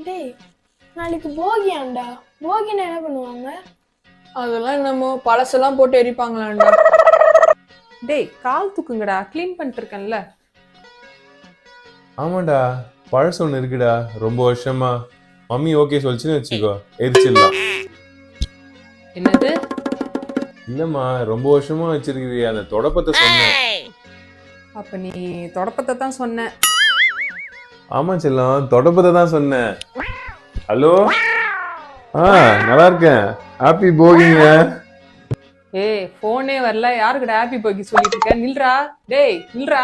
டேய், நாளைக்கு போகியாண்டா. போகினா என்ன பண்ணுவாங்க? அதெல்லாம் என்னமோ பழசெல்லாம் போட்டு எரிப்பாங்களாண்டா. டேய் கால் தூக்குங்கடா, க்ளீன் பண்ணிட்டு இருக்கேன்ல. ஆமாண்டா, பழசு ஒன்று இருக்குடா, ரொம்ப வருஷமா. மம்மி ஓகே சொல்லிச்சுன்னு வச்சுக்கோ, எரிச்சிடலாம். என்னது? இல்லம்மா, ரொம்ப வருஷமா வச்சிருக்கிறியா அந்த தொடப்பத்தை சொன்னேன். அப்ப நீ தொடப்பத்தை தான் சொன்ன. ஆமா செல்லம், தொடப்பத்தை தான் சொன்னேன். ஹலோ, நல்லா இருக்கேன். ஹாப்பி போகிங்க. ஏய் போனே வரல, யாருக்குடா ஹாப்பி போகி சொல்லிட்டு இருக்க? நில்றா டேய், நில்றா.